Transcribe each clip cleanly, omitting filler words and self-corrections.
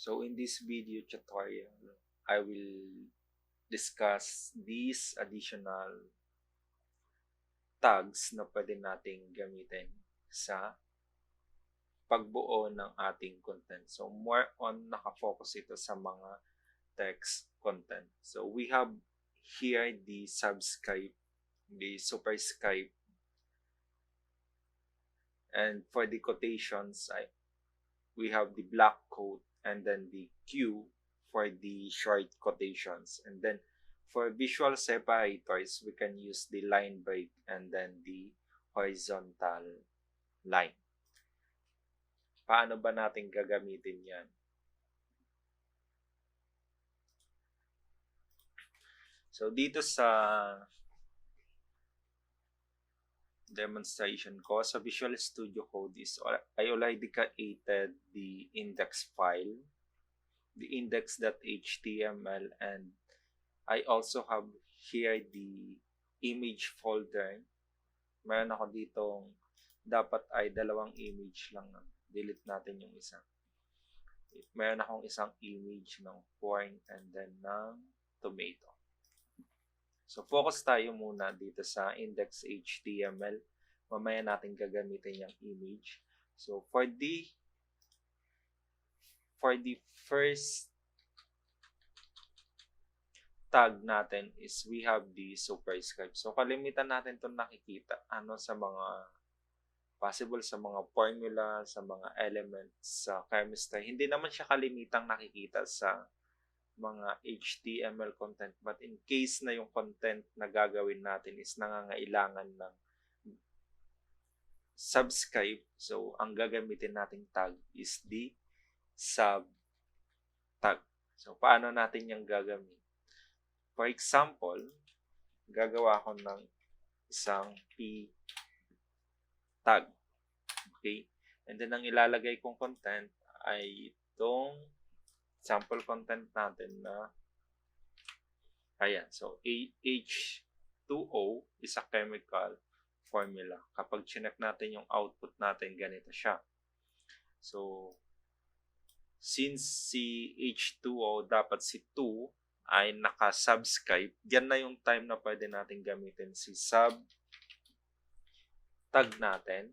So in this video tutorial, I will discuss these additional tags na pwede nating gamitin sa pagbuo ng ating content. So more on nakafocus ito sa mga text content. So we have here the subscribe, the superscribe, and for the quotations, we have the block quote and then the Q for the short quotations. And then for visual separators, we can use the line break and then the horizontal line. Paano ba natin gagamitin yan? So dito sa demonstration ko sa Visual Studio Code I already created the index file, the index.html, and I also have here the image folder. Meron ako ditong dapat ay dalawang image lang. Delete natin yung isa. Meron akong isang image ng corn and then ng tomato. So focus tayo muna dito sa index.html. Mamaya natin gagamitin yung image. So for the first tag natin is we have the superscribe. So kalimitan natin 'tong nakikita sa mga possible sa mga formula, sa mga elements sa chemistry. Hindi naman siya kalimitang nakikita sa mga HTML content, but in case na yung content na gagawin natin is nangangailangan ng subscribe, so ang gagamitin nating tag is the sub tag. So paano natin yung gagawin? For example, gagawa ako ng isang p tag. Okay? And then ang ilalagay kong content ay itong sample content natin na ayan. So H2O is a chemical formula. Kapag chinek natin yung output natin, ganito siya. So since si H2O dapat si 2 ay naka-subscribe, yan na yung time na pwede natin gamitin si sub tag natin.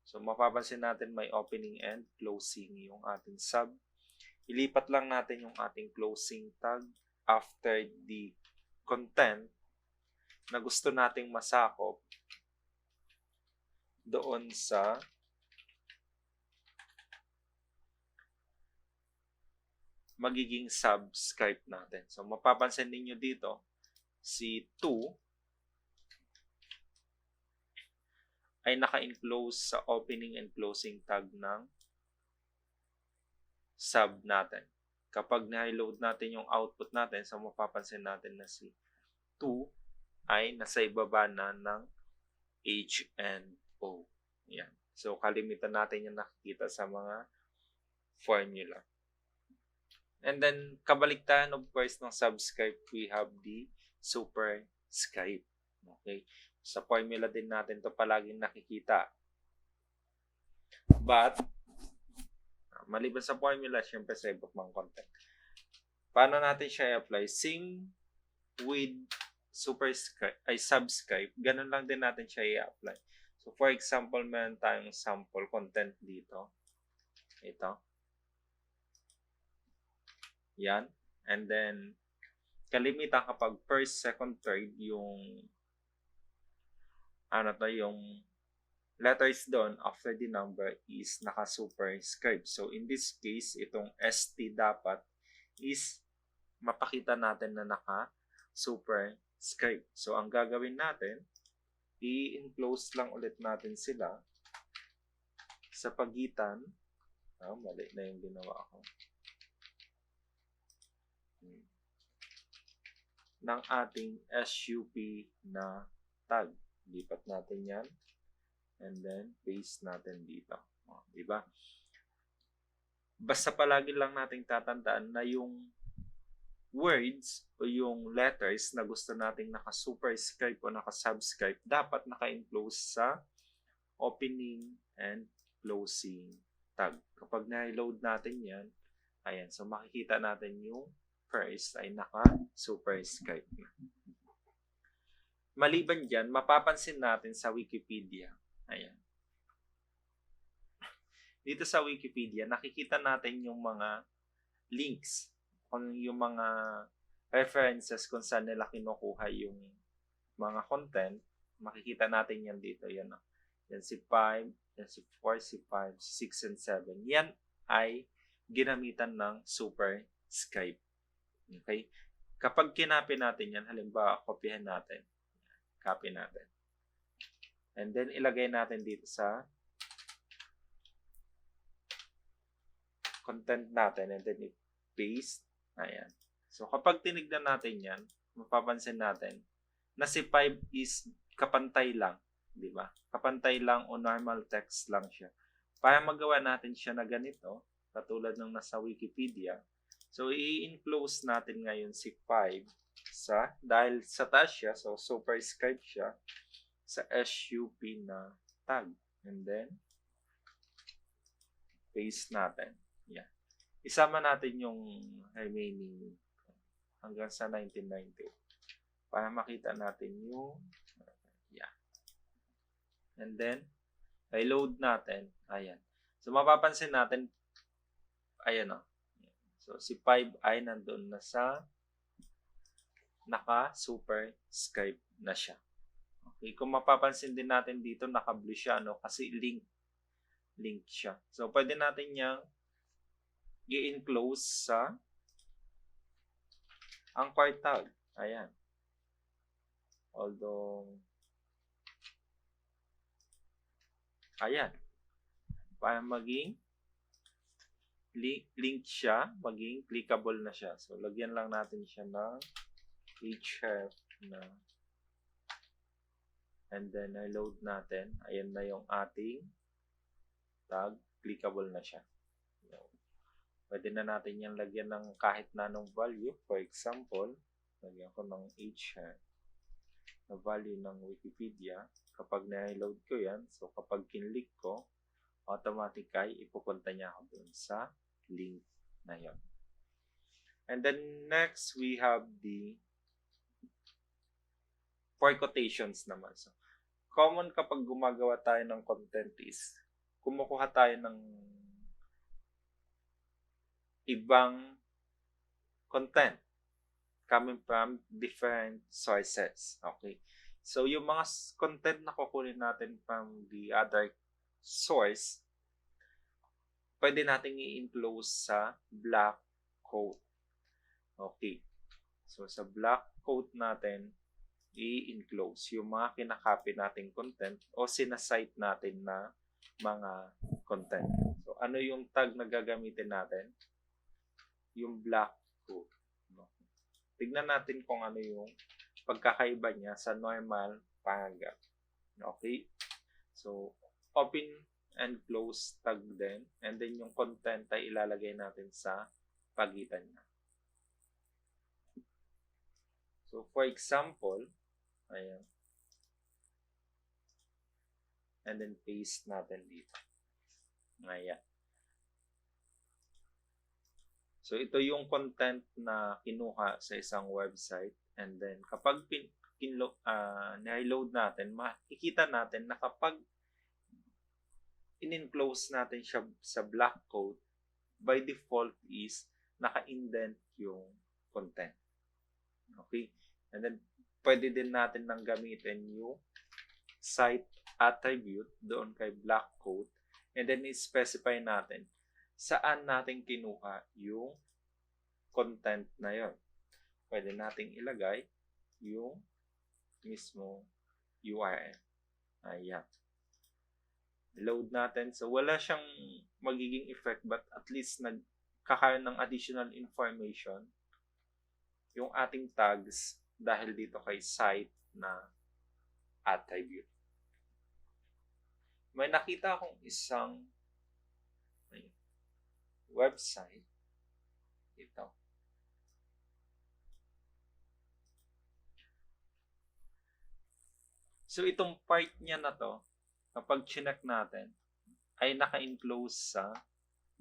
So mapapansin natin may opening and closing yung ating sub. Ilipat lang natin yung ating closing tag after the content na gusto nating masakop doon sa magiging subscribe natin. So mapapansin ninyo dito, si 2 ay naka-enclose sa opening and closing tag ng sub natin. Kapag na-load natin yung output natin, so mapapansin natin na si 2 ay nasa ibaba na ng H and O. Yan. So kalimitan natin yung nakikita sa mga formula. And then kabaliktaran of course ng subscribe, we have the superscribe. Okay? Sa formula din natin to palaging nakikita. But maliban sa formula, syempre sa iba pang content. Paano natin siya i-apply? Same with subscribe, ganun lang din natin siya i-apply. So for example, meron tayong sample content dito. Ito. Yan. And then kalimitan kapag first, second, third, yung yung letters doon after the number is naka-superscribe. So in this case, itong ST dapat is mapakita natin na naka-superscribe. So ang gagawin natin, i-enclose lang ulit natin sila sa pagitan. Mali na yung ginawa ko. Ng ating SUP na tag. Lipat natin yan. And then, paste natin dito. Diba? Basta palagi lang nating tatandaan na yung words o yung letters na gusto nating naka-superscribe o naka-subscribe, dapat naka-enclose sa opening and closing tag. Kapag na-load natin yan, Ayan, so makikita natin yung first ay naka-superscribe. Maliban dyan, mapapansin natin sa Wikipedia. Ayan. Dito sa Wikipedia, nakikita natin yung mga links, yung mga references kung saan nila kinukuha yung mga content. Makikita natin yan dito. Yan, yan si 5, yan si 4, si 5, 6, and 7. Yan ay ginamitan ng superscribe. Okay? Kapag kinopy natin yan, halimbawa, kopyahin natin. Copy natin. And then, ilagay natin dito sa content natin and then i-paste. Ayan. So, kapag tinignan natin yan, mapapansin natin na si 5 is kapantay lang. Di ba? Kapantay lang o normal text lang siya. Para magawa natin siya na ganito, katulad ng nasa Wikipedia, so i-enclose natin ngayon si 5 dahil sa taas siya, so superscribe siya sa SUP na tag. And then, paste natin. Yeah. Isama natin yung remaining hanggang sa 1990 para makita natin yung yeah. And then, i-load natin. Ayan. So, mapapansin natin, ayan o. So, si 5 ay nandun na sa naka-superscribe na siya. Okay. Kung mapapansin din natin dito, naka-blue siya, no? Kasi link siya. So, pwede natin niyang i-enclose sa anchor tag. Ayan. Although, ayan. Para maging link siya, maging clickable na siya. So, lagyan lang natin siya ng href na. And then, i-load natin. Ayan na yung ating tag. Clickable na siya. Pwede na natin yung lagyan ng kahit na anong value. For example, lagyan ko ng href na value ng Wikipedia. Kapag na-load ko yan, so kapag kinlik ko, automatic ay ipupunta niya ako dun sa link na yon. And then next, we have the for quotations naman. So, common kapag gumagawa tayo ng content is, kumukuha tayo ng ibang content coming from different sources. Okay. So, yung mga content na kukunin natin from the other source, pwede natin i-enclose sa block quote. Okay. So, sa block quote natin, i-enclose yung mga kinakopy nating content o sinasite natin na mga content. So, ano yung tag na gagamitin natin? Yung block quote. Tignan natin kung ano yung pagkakaiba niya sa normal paragraph. Okay? So, open and close tag din. And then yung content ay ilalagay natin sa pagitan niya. So, for example, ayan. And then paste natin dito. Ayan. So, ito yung content na kinuha sa isang website. And then, kapag na-load natin, makikita natin na kapag in-enclose natin siya sa block quote, by default is naka-indent yung content. Okay? And then, pwede din natin nang gamitin yung site attribute doon kay block quote. And then, i-specify natin saan natin kinuha yung content na yon. Pwede nating ilagay yung mismo URL. Ayan. Load natin. So, wala siyang magiging effect but at least nagkakaroon ng additional information yung ating tags dahil dito kay site na attribute. May nakita akong isang website. Ito. So, itong part niya na to, kapag chinek natin, ay naka-enclose sa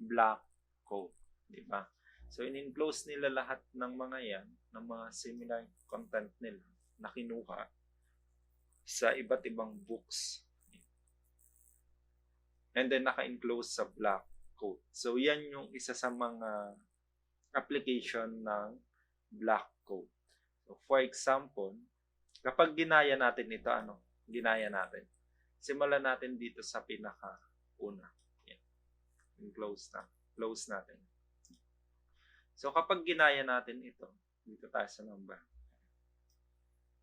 block quote. Diba? So, in-enclose nila lahat ng mga yan, ng mga similar content nila na kinuha sa iba't ibang books. And then, naka-enclose sa black coat. So, yan yung isa sa mga application ng black coat. So, for example, kapag ginaya natin ito, ginaya natin. Simulan natin dito sa pinaka-una. Yan. Close na. Close natin. So, kapag ginaya natin ito, dito tayo sa number.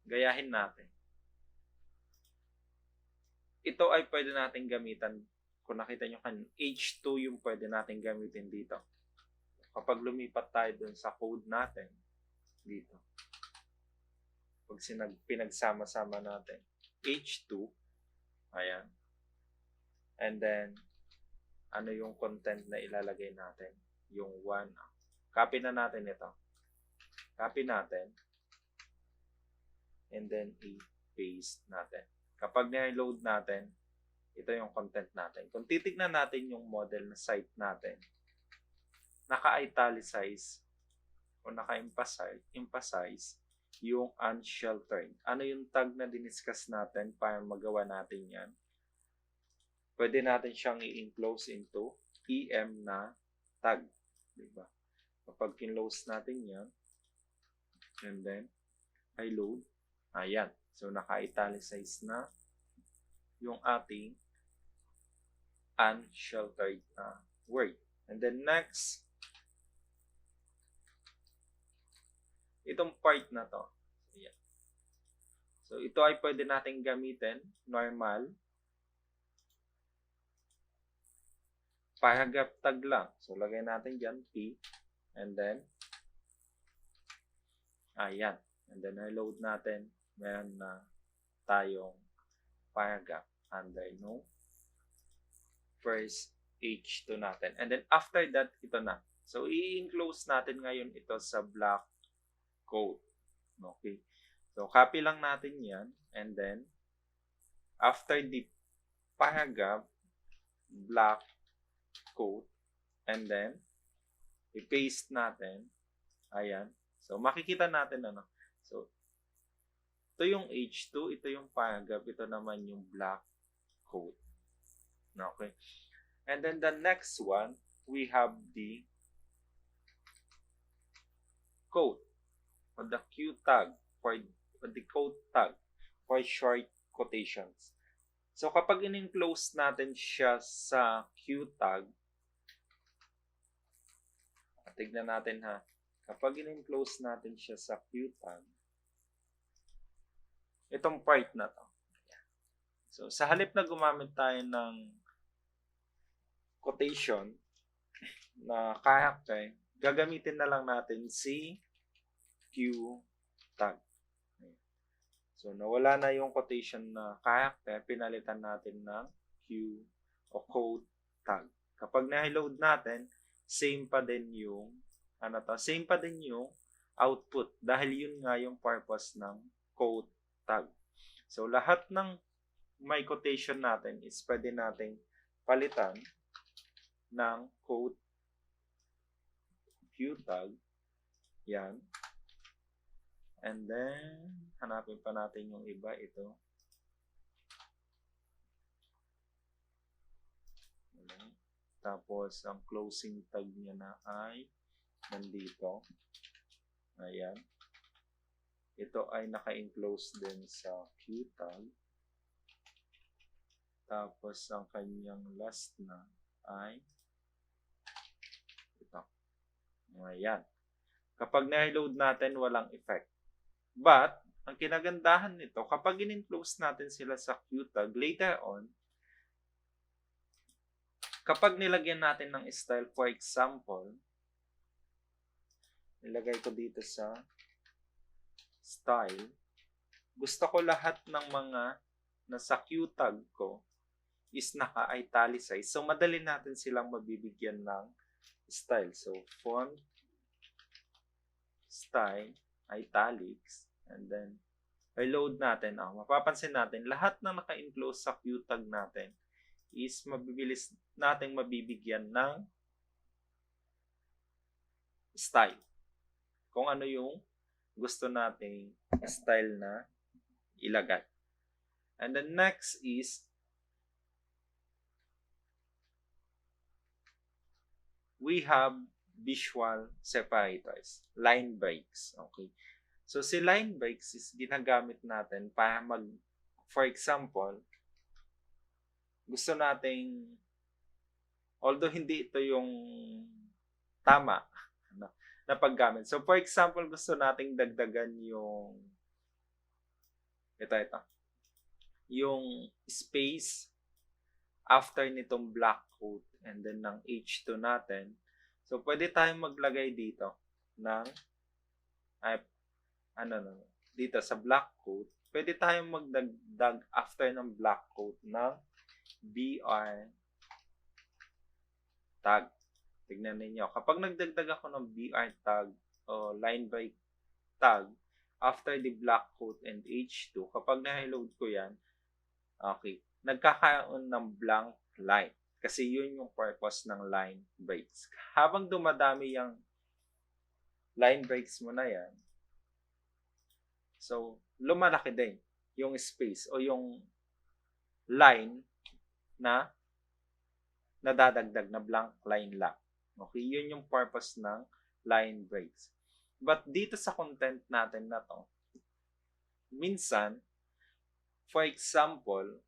Gayahin natin. Ito ay pwede natin gamitan. Kung nakita nyo kanina, H2 yung pwede natin gamitin dito. Kapag lumipat tayo dun sa code natin, dito. Pag pinagsama-sama natin, H2, ayan. And then, ano yung content na ilalagay natin? Yung 1. Copy na natin ito. Copy natin. And then, i-paste natin. Kapag na-load natin, ito yung content natin. Kung titignan natin yung model na site natin, naka-italicize o naka-emphasize yung unsheltered. Ano yung tag na diniscuss natin para magawa natin yan? Pwede natin siyang i-enclose into EM na tag. Diba? Kapag kinlose natin yan, and then, I load, ayan. So, naka-italicize na yung ating unsheltered word. And then next, itong part na to. Ayan. So, ito ay pwede natin gamitin, normal, paragraph tag lang. So, lagay natin dyan, P, and then, ayan. And then, i-load natin, meron na tayong paragraph under no first H2 natin. And then, after that, ito na. So, i-enclose natin ngayon ito sa black coat. Okay. So, copy lang natin yan. And then, after the paragraph, black coat, and then, i-paste natin. Ayan. So, makikita natin ano. So, ito yung H2, ito yung paragraph, ito naman yung black coat. Okay. And then the next one, we have the quote or the Q tag for the quote tag for short quotations. So kapag in-enclose natin siya sa Q tag, tignan natin ha. Kapag in-enclose natin siya sa Q tag, itong part na to. So sa halip na gumamit tayo ng quotation na character, gagamitin na lang natin si Q tag. So, nawala na yung quotation na character, pinalitan natin ng Q o quote tag. Kapag na-load natin, same pa din yung same pa din yung output dahil yun nga yung purpose ng quote tag. So, lahat ng may quotation natin is pwede nating palitan ng quote Q tag. Yan. And then, hanapin pa natin yung iba. Ito. Tapos, ang closing tag niya na ay nandito. Ayan. Ito ay naka-enclose din sa Q tag. Tapos, ang kanyang last na ay ito. Ayan. Kapag na-load natin, walang effect. But, ang kinagandahan nito, kapag in-enclose natin sila sa Q tag, later on, kapag nilagyan natin ng style, for example, nilagay ko dito sa style, gusto ko lahat ng mga nasa Q tag ko is naka-italicize. So, madali natin silang mabibigyan ng style. So, font, style, italics, and then reload natin. Mapapansin natin, lahat na naka-enclose sa Q tag natin is mabibilis nating mabibigyan ng style. Kung ano yung gusto nating style na ilagay. And the next is we have visual separators, line breaks. Okay. So si line breaks is ginagamit natin para for example, gusto nating, although hindi ito yung tama na paggamit. So for example, gusto nating dagdagan yung ito, yung space after nitong black coat and then ng H2 natin. So pwede tayong maglagay dito ng dito sa black coat, pwede tayong magdagdag after ng black coat ng BR tag. Tignan ninyo. Kapag nagdagdag ako ng BR tag o line break tag after the black coat and H2, kapag na-load ko yan, okay, nagkakaroon ng blank line. Kasi yun yung purpose ng line breaks. Habang dumadami yung line breaks mo na yan, so lumalaki din yung space o yung line na nadadagdag na blank line lang. Okay, yun yung purpose ng line breaks. But dito sa content natin na to, minsan, for example,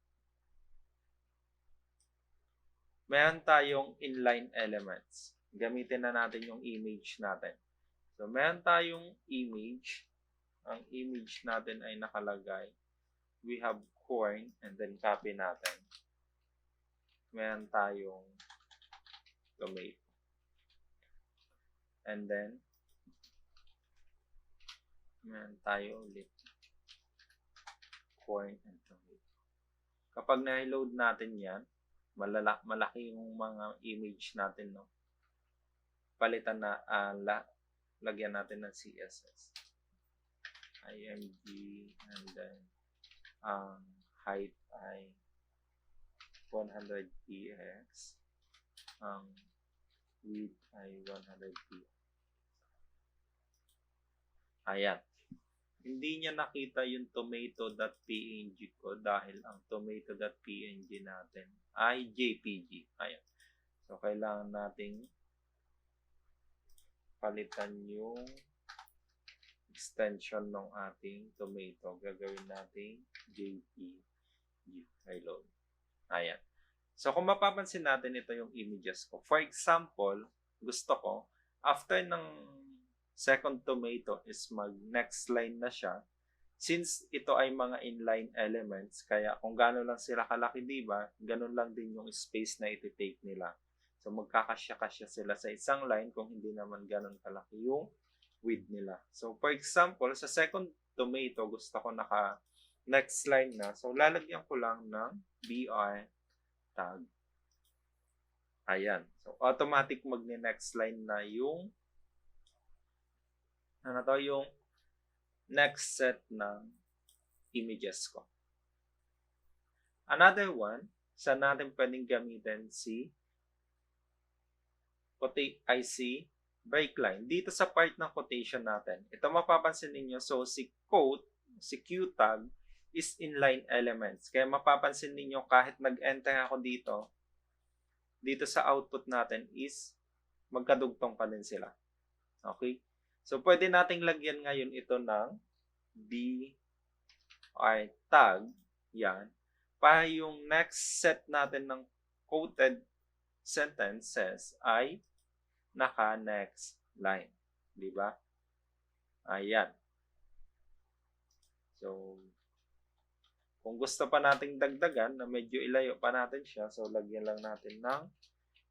meron tayong inline elements. Gamitin na natin yung image natin. So, meron tayong image. Ang image natin ay nakalagay. We have corn and then copy natin. Meron tayong tomato. And then, meron tayo ulit corn and tomato. Kapag na-load natin yan, malaki yung mga image natin, no? Palitan na, lagyan natin ng CSS. IMG, and then, height ay 100 px, width ay 100 px. Ayan. Hindi niya nakita yung tomato.png ko dahil ang tomato.png natin ay JPG. Ayan. So, kailangan nating palitan yung extension ng ating tomato. Gagawin natin JPG. Reload. Ayan. So, kung mapapansin natin, ito yung images ko. For example, gusto ko, after ng second tomato is mag-next line na siya. Since ito ay mga inline elements, kaya kung gano'n lang sila kalaki, diba, gano'n lang din yung space na iti-take nila. So, magkakasya-kasya sila sa isang line kung hindi naman gano'n kalaki yung width nila. So, for example, sa second tomato, gusto ko naka-next line na. So, lalagyan ko lang ng BR tag. Ayan. So, automatic magne-next line na yung yung next set ng images ko. Another one, saan natin pwedeng gamitin si IC break line. Dito sa part ng quotation natin, ito mapapansin ninyo, so si quote, si Q tag is inline elements. Kaya mapapansin ninyo kahit nag-enter ako dito sa output natin is magkadugtong pa din sila. Okay? So, pwede nating lagyan ngayon ito ng BR tag, yan, para yung next set natin ng quoted sentences ay naka-next line. Diba? Ayan. So, kung gusto pa nating dagdagan na medyo ilayo pa natin siya, so lagyan lang natin ng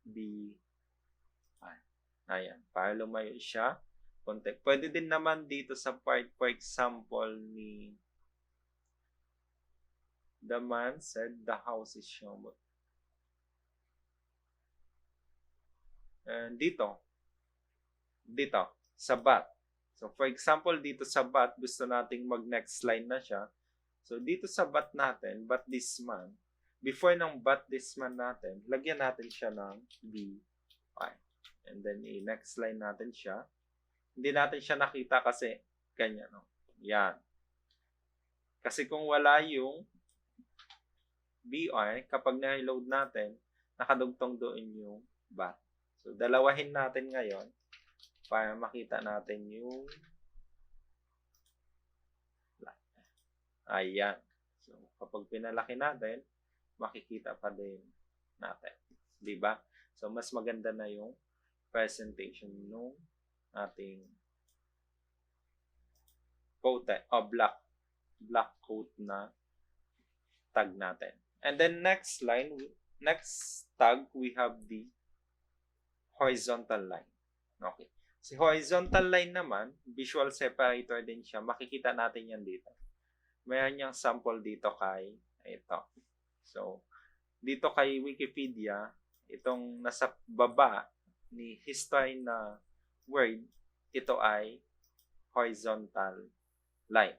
BR. Ayan, para lumayo siya. Pwede din naman dito sa part, for example, ni the man said the house is showable. And dito, sa but. So, for example, dito sa but, gusto nating mag-next line na siya. So, dito sa but natin, but this man, before ng but this man natin, lagyan natin siya ng BR. And then, i-next line natin siya. Hindi natin siya nakita kasi ganyan. No? Yan. Kasi kung wala yung BR, kapag na-load natin, nakadugtong doon yung bar. So, dalawahin natin ngayon para makita natin yung ayan. So, kapag pinalaki natin, makikita pa din natin. Di ba? So, mas maganda na yung presentation nung ating quote o black quote na tag natin. And then next tag, we have the horizontal line. Okay. Si horizontal line naman, visual separator din siya. Makikita natin yan dito. Mayroon niyang sample dito kay ito. So, dito kay Wikipedia, itong nasa baba ni history na word, ito ay horizontal line.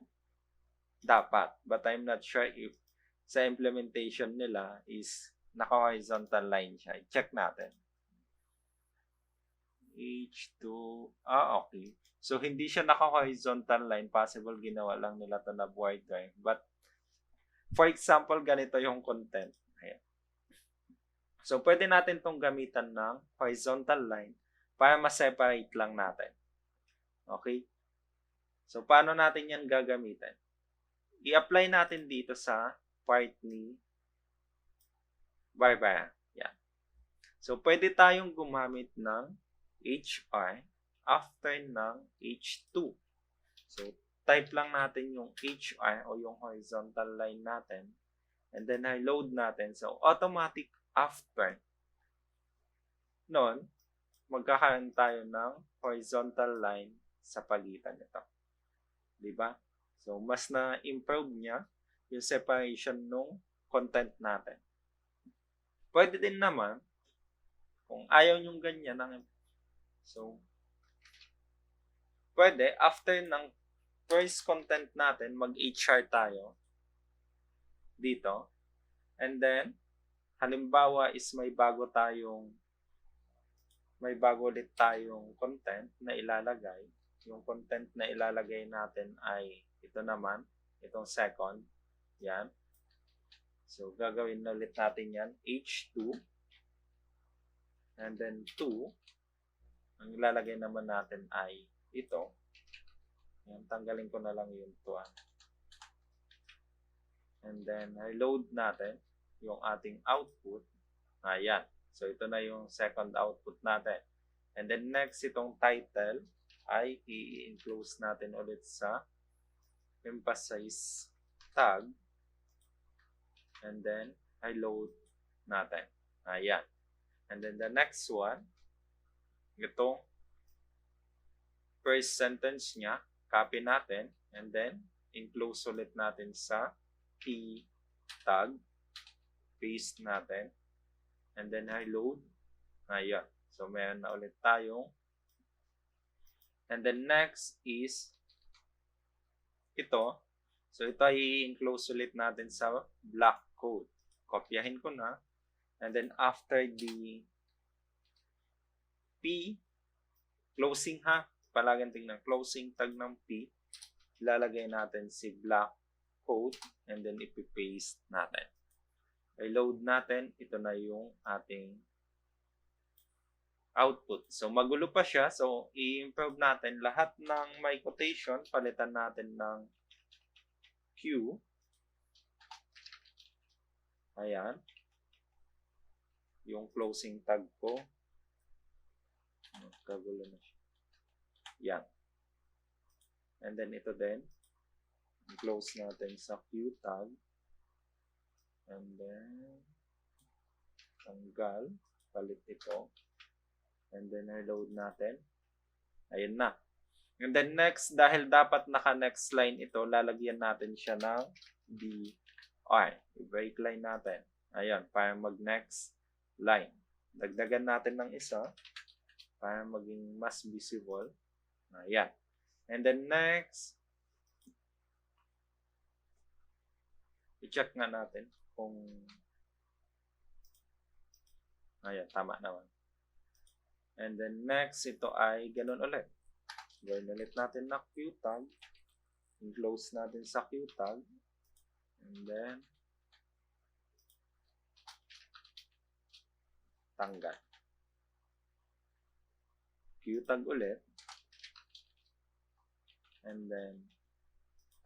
Dapat. But I'm not sure if sa implementation nila is naka-horizontal line siya. Check natin. H2, okay. So, hindi siya naka-horizontal line. Possible ginawa lang nila ito na border. But, for example, ganito yung content. Ayan. So, pwede natin itong gamitan ng horizontal line para ma-separate lang natin. Okay? So, paano natin yan gagamitin? I-apply natin dito sa part ni Barbara. Yan. So, pwede tayong gumamit ng HR after ng H2. So, type lang natin yung HR o yung horizontal line natin. And then, i-load natin. So, automatic after nun, magkakaroon tayo ng horizontal line sa pagitan nito. Diba? So, mas na-improve niya yung separation ng content natin. Pwede din naman, kung ayaw yung ganyan, so, pwede, after ng first content natin, mag-HR tayo dito. And then, halimbawa is may bago ulit tayong content na ilalagay. Yung content na ilalagay natin ay ito naman, itong second. Yan. So, gagawin na ulit natin yan. H2. And then 2. Ang ilalagay naman natin ay ito. Yan, tanggalin ko na lang yung 2. And then, i-load natin yung ating output. Ayan. So, ito na yung second output natin. And then, next, itong title ay i-enclose natin ulit sa emphasize tag. And then, i-load natin. Ayan. And then, the next one, ito, first sentence niya, copy natin, and then, enclose ulit natin sa P tag, paste natin, and then i-load. Ayan. So, meron na ulit tayong. And then, next is ito. So, ito ay i-enclose ulit natin sa black code. Kopyahin ko na. And then, after the P, closing ha, palagang tingnan, closing tag ng P, ilalagay natin si black code, and then ipipaste natin. I-load natin, ito na yung ating output. So, magulo pa siya. So, i-improve natin lahat ng may quotation, palitan natin ng Q. Ayan. Yung closing tag ko. Kagulo na siya. Yan. And then, ito din. I-close natin sa Q tag. And then, tanggal. Palit ito. And then, i-load natin. Ayun na. And then, next, dahil dapat naka-next line ito, lalagyan natin siya ng DR. I-break line natin. Ayun, para mag-next line. Dagdagan natin ng isa para maging mas visible. Ayan. And then, next, i-check nga natin kung ayan, tama naman. And then next, ito ay ganun ulit. Gawin ulit natin na Q tag. I-close natin sa Q tag. And then, tanggal. Q tag ulit. And then,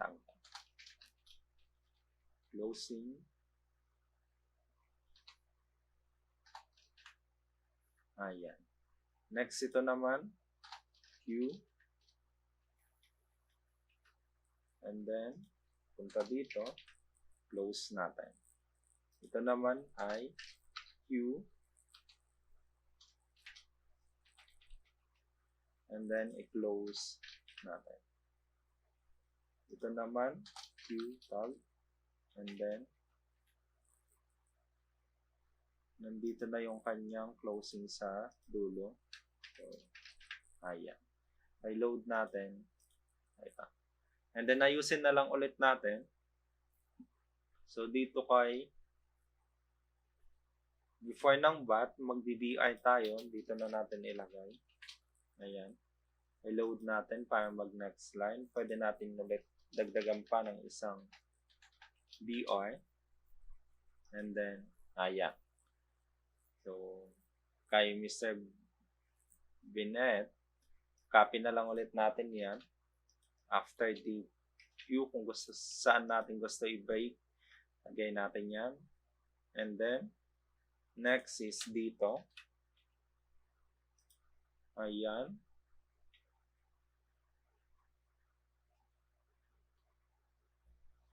tanggal. Closing. Ayan. Next, ito naman, Q. And then, punta dito, close natin. Ito naman ay Q. And then, i-close natin. Ito naman, Q tag. And then, nandito na yung kanyang closing sa dulo. So, ayan. I-load natin. Ayan. And then, ayusin na lang ulit natin. So, dito kay before ng bat, mag-DBI tayo. Dito na natin ilagay. Ayan. I-load natin para mag-next line. Pwede natin ulit dagdagan pa ng isang BR. And then, ayan. So, kay Mr. Binet, copy na lang ulit natin yan. After the view, kung gusto, saan natin gusto i-break, lagay natin yan. And then, next is dito. Ayan.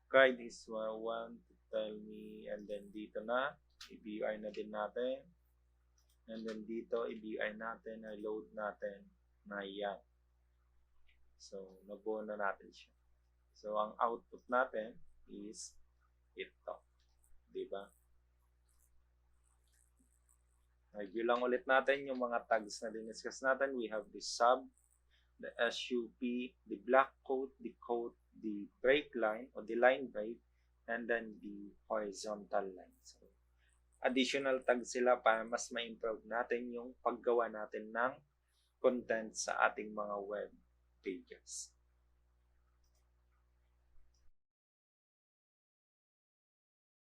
Guide is one to tell me, and then dito na, i-BR na din natin. And then dito, i-BR natin, i-load natin na yan. So, nabuo na natin siya. So, ang output natin is ito. Diba? Review lang ulit natin yung mga tags na diniscuss natin. We have the sub, the SUP, the block code, the break line, or the line break, and then the horizontal line. So, additional tags sila para mas ma-improve natin yung paggawa natin ng content sa ating mga web pages.